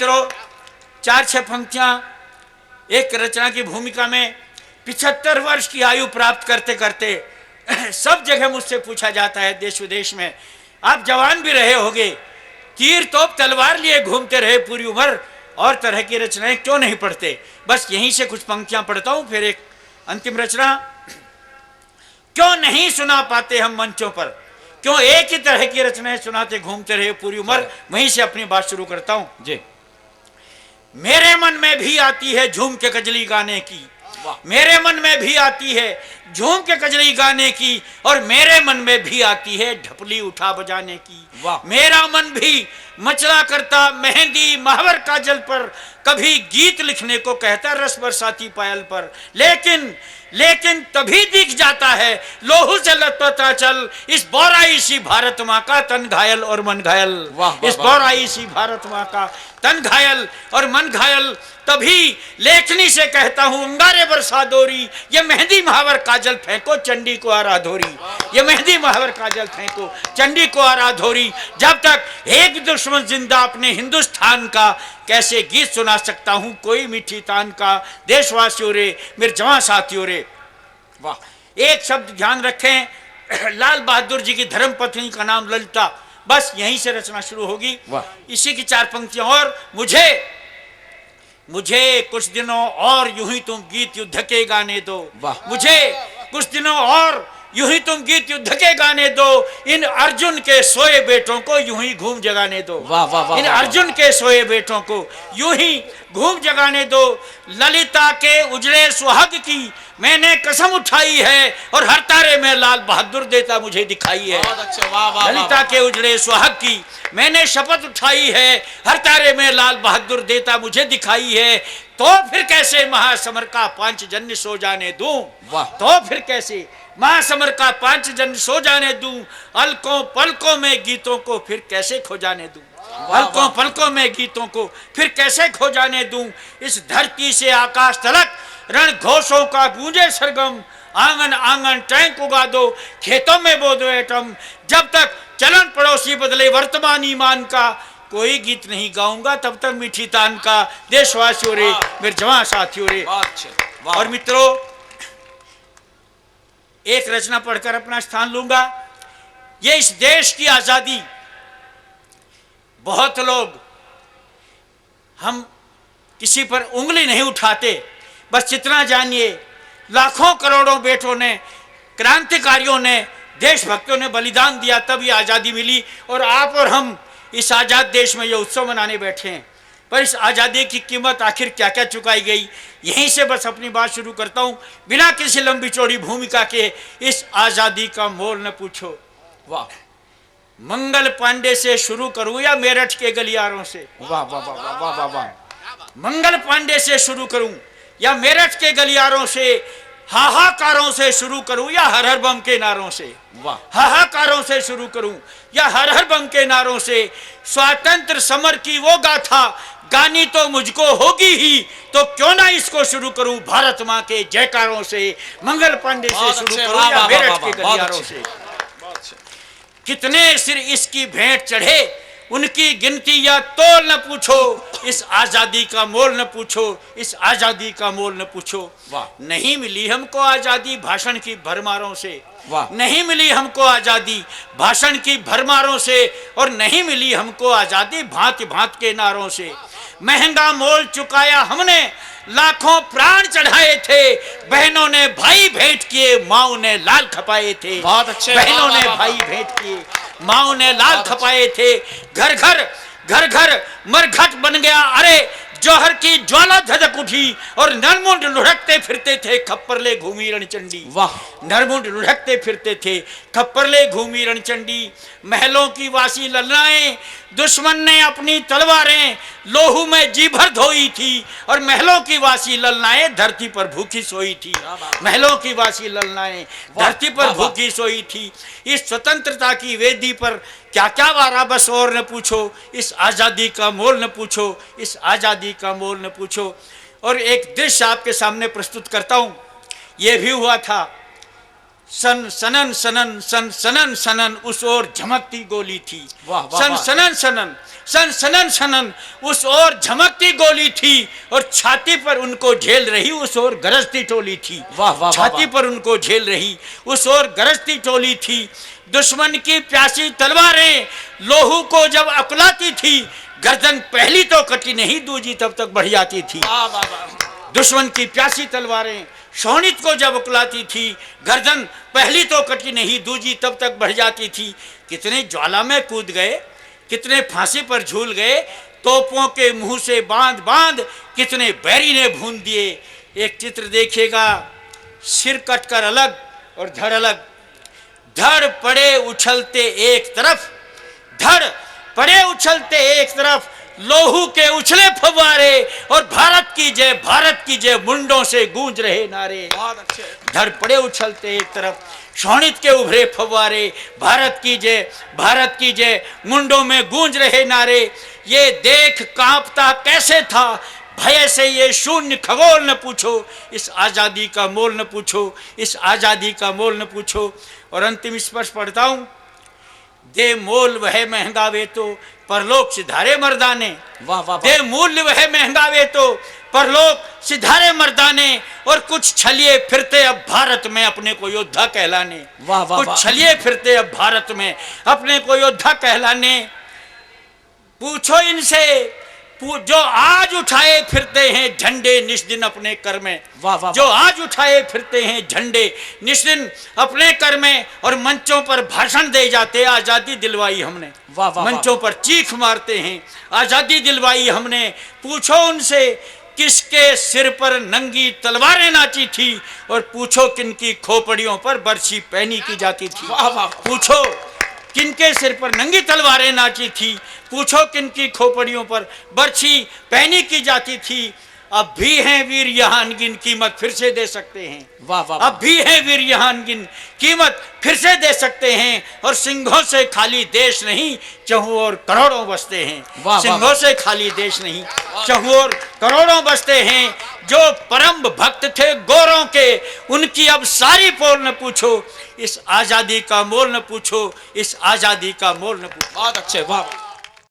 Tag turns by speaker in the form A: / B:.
A: मित्रों, 4-6 पंक्तियां एक रचना की भूमिका में 75 वर्ष की आयु प्राप्त करते करते सब जगह मुझसे पूछा जाता है, देश विदेश में, आप जवान भी रहे होंगे, तीर तोप तलवार लिए घूमते रहे पूरी उम्र, और तरह की रचनाएं क्यों नहीं पढ़ते। बस यहीं से कुछ पंक्तियां पढ़ता हूं, फिर एक अंतिम रचना। क्यों नहीं सुना पाते हम मंचों पर, क्यों एक ही तरह की रचनाएं सुनाते घूमते रहे पूरी उम्र। वहीं से अपनी बात शुरू करता हूं जी। मेरे मन में भी आती है झूम के कजली गाने की, मेरे मन में भी आती है झूम के कजली गाने की, और मेरे मन में भी आती है ढपली उठा बजाने की। मेरा मन भी मचला करता मेहंदी महावर काजल पर, कभी गीत लिखने को कहता रस बरसाती पायल पर, लेकिन तभी दिख जाता है लोहू से लतपता चल, इस बौराई सी भारत माँ का तन घायल और मन घायल। इस बौराई सी भारत माँ का तन घायल और मन घायल, तभी लेखनी से कहता हूं अंगारे बरसा दोरी, ये मेहंदी महावर काजल फेंको चंडी को आराधोरी, ये मेहंदी महावर काजल फेंको चंडी को आराधोरी। जब तक एक दुश्मन जिंदा अपने हिंदुस्तान का, कैसे गीत सुना सकता हूं कोई मीठी तान का। देशवासियों रे, मेरे जवां साथियों रे। वाह, एक शब्द ध्यान रखें, लाल बहादुर जी की धर्मपत्नी का नाम ललिता। बस यहीं से रचना शुरू होगी। इसी की 4 पंक्तियां। और मुझे कुछ दिनों और यूं ही तुम गीत युद्ध के गाने दो, मुझे कुछ दिनों और यूं ही तुम गीत युद्ध के गाने दो, इन अर्जुन के सोए बेटों को यूं ही घूम जगाने दो। इन अर्जुन के सोए बेटों को यूं ही घूम जगाने दो। ललिता के उजड़े सुहाग की मैंने कसम उठाई है, और हर तारे में लाल बहादुर देता मुझे दिखाई है। ललिता के उजड़े सुहाग की मैंने शपथ उठाई है, हर तारे में लाल बहादुर देता मुझे दिखाई है। तो फिर कैसे महासमर का पांचजन्य सो जाने दूं, तो फिर कैसे महासमर का पांचजन्य सो जाने दूं, अलकों पलकों में गीतों को फिर कैसे खो जाने दूं, अलकों पलकों में गीतों को फिर कैसे खो जाने दूं। इस धरती से आकाश तलक रण घोषों का गूंजे सरगम, आंगन आंगन टैंक उगा दो, खेतों में बो दो एटम। जब तक चलन पड़ोसी बदले वर्तमान ईमान का, कोई गीत नहीं गाऊंगा तब तक मीठी तान का। देशवासियों रे, मेरे जवान साथियों रे। और मित्रों, एक रचना पढ़कर अपना स्थान लूंगा। ये इस देश की आजादी, बहुत लोग, हम किसी पर उंगली नहीं उठाते, बस इतना जानिए लाखों करोड़ों बेटों ने, क्रांतिकारियों ने, देशभक्तों ने बलिदान दिया, तब ये आजादी मिली। और आप और हम इस आजाद देश में ये उत्सव मनाने बैठे हैं। पर इस आजादी की कीमत आखिर क्या क्या चुकाई गई, यहीं से बस अपनी बात शुरू करता हूं, बिना किसी लंबी चौड़ी भूमिका के। इस आजादी का मोल न पूछो। वाह, मंगल पांडे से शुरू करूं या मेरठ के गलियारों से? वाह वाह वाह वाह वाह वाह। मंगल पांडे से शुरू करूं या मेरठ के गलियारों से, हाहाकारों से शुरू करूं या हर हर बम के नारों से? हाहाकारों से शुरू करूं या हर हर बम के नारों से? स्वातंत्र समर की वो गाथा गानी तो मुझको होगी ही, तो क्यों ना इसको शुरू करूं भारत मां के जयकारों से। मंगल पांडे से शुरू करूं या मेरठ के गलियारों से? कितने सिर इसकी भेंट चढ़े, उनकी गिनती या तोल न पूछो, इस आजादी का मोल न पूछो, इस आजादी का मोल न पूछो। नहीं मिली हमको आजादी भाषण की भरमारों से, नहीं मिली हमको आजादी भाषण की भरमारों से, और नहीं मिली हमको आजादी भांति भांति के नारों से। महंगा मोल चुकाया हमने, लाखों प्राण चढ़ाए थे, बहनों ने भाई भेंट किए, माओ ने लाल खपाए थे। बहुत अच्छे, बहनों ने भाई भेंट किए, माओ ने लाल खपाए थे। घर घर मरघट बन गया, अरे जौहर की ज्वाला धधक उठी, और नरमुंड लुढ़कते फिरते थे खप्परले घूमी रणचंडी। वाह, नरमुंड लुढ़कते फिरते थे खप्परले घूमी रणचंडी। महलों की वासी ललनाएं, दुश्मन ने अपनी तलवारें लोहू में जी भर धोई थी, और महलों की वासी ललनाएं धरती पर भूखी सोई थी। महलों की वासी ललनाएं धरती पर भूखी सोई थी। इस स्वतंत्रता की वेदी पर क्या क्या वारा बस और न पूछो, इस आजादी का मोल न पूछो, इस आजादी का मोल न पूछो। और एक दृश्य आपके सामने प्रस्तुत करता हूं। यह भी हुआ था सन सनन सनन सन सनन सनन उस ओर झमकती गोली थी।
B: वाह, वाह,
A: सन
B: वाह।
A: सनन सनन सन सनन सनन उस ओर झमकती गोली थी और छाती पर उनको झेल रही उस ओर गरजती टोली थी।
B: वाह, वाह, वाह,
A: छाती
B: वाह।
A: पर उनको झेल रही उस ओर गरजती टोली थी। दुश्मन की प्यासी तलवारें लोहू को जब अकुलाती थी, गर्दन पहली तो कटी नहीं दूजी तब तक बढ़ जाती थी।
B: वाह, वाह, वाह।
A: दुश्मन की प्यासी तलवारें शोणित को जब उकलाती थी, गर्दन पहली तो कटी नहीं दूजी तब तक बढ़ जाती थी। कितने ज्वाला में कूद गए, कितने फांसी पर झूल गए, तोपों के मुंह से बांध बांध कितने बैरी ने भून दिए। एक चित्र देखिएगा, सिर कटकर अलग और धड़ अलग, धड़ पड़े उछलते एक तरफ, धड़ पड़े उछलते एक तरफ, लोहू के उछले फव्वारे और भारत की जय मुंडों से गूंज रहे नारे।
B: बहुत अच्छे।
A: धड़ पड़े उछलते एक तरफ, शोणित के उभरे फव्वारे, भारत की जय मुंडों में गूंज रहे नारे। ये देख कांपता कैसे था भय से ये शून्य खगोल, न पूछो इस आजादी का मोल, न पूछो इस आजादी का मोल, न पूछो। और अंतिम स्पर्श पढ़ता हूं, दे मोल वह महंगा वे तो परलोक सिधारे मर्दाने।
B: वाह, वाह, वाह।
A: दे मूल्य वह महंगा वे तो परलोक सिधारे मर्दाने, और कुछ छलिए फिरते अब भारत में अपने को योद्धा कहलाने।
B: वाह, वाह, वाह।
A: कुछ छलिए फिरते अब भारत में अपने को योद्धा कहलाने। पूछो इनसे जो आज उठाए फिरते हैं झंडे निस्दिन अपने कर में।
B: वाह, वाह,
A: जो आज उठाए फिरते हैं झंडे निस्दिन अपने कर में, और मंचों पर भाषण दे जाते आजादी दिलवाई हमने।
B: वाह, वाह,
A: मंचों पर चीख मारते हैं आजादी दिलवाई हमने। पूछो उनसे किसके सिर पर नंगी तलवारें नाची थी, और पूछो किनकी खोपड़ियों पर बरछी पहनी की जाती थी।
B: वाह, वाह।
A: पूछो किनके सिर पर नंगी तलवारें नाची थी, पूछो किनकी खोपड़ियों पर बरछी पहनी की जाती थी। अब भी हैं वीर यहाँ अनगिन, कीमत फिर से दे सकते हैं।
B: वाह, वाह,
A: अब भी हैं वीर यहाँ अनगिन, कीमत फिर से दे सकते हैं। और सिंहों से खाली देश नहीं, चहुं ओर करोड़ों बसते हैं।
B: वाह,
A: सिंहों से खाली देश नहीं, चहुं ओर करोड़ों बसते हैं। जो परम भक्त थे गोरों के, उनकी अब सारी पोल न पूछो, इस आजादी का मोल न पूछो, इस आजादी का मोल न पूछो।
B: बहुत अच्छे। वाह।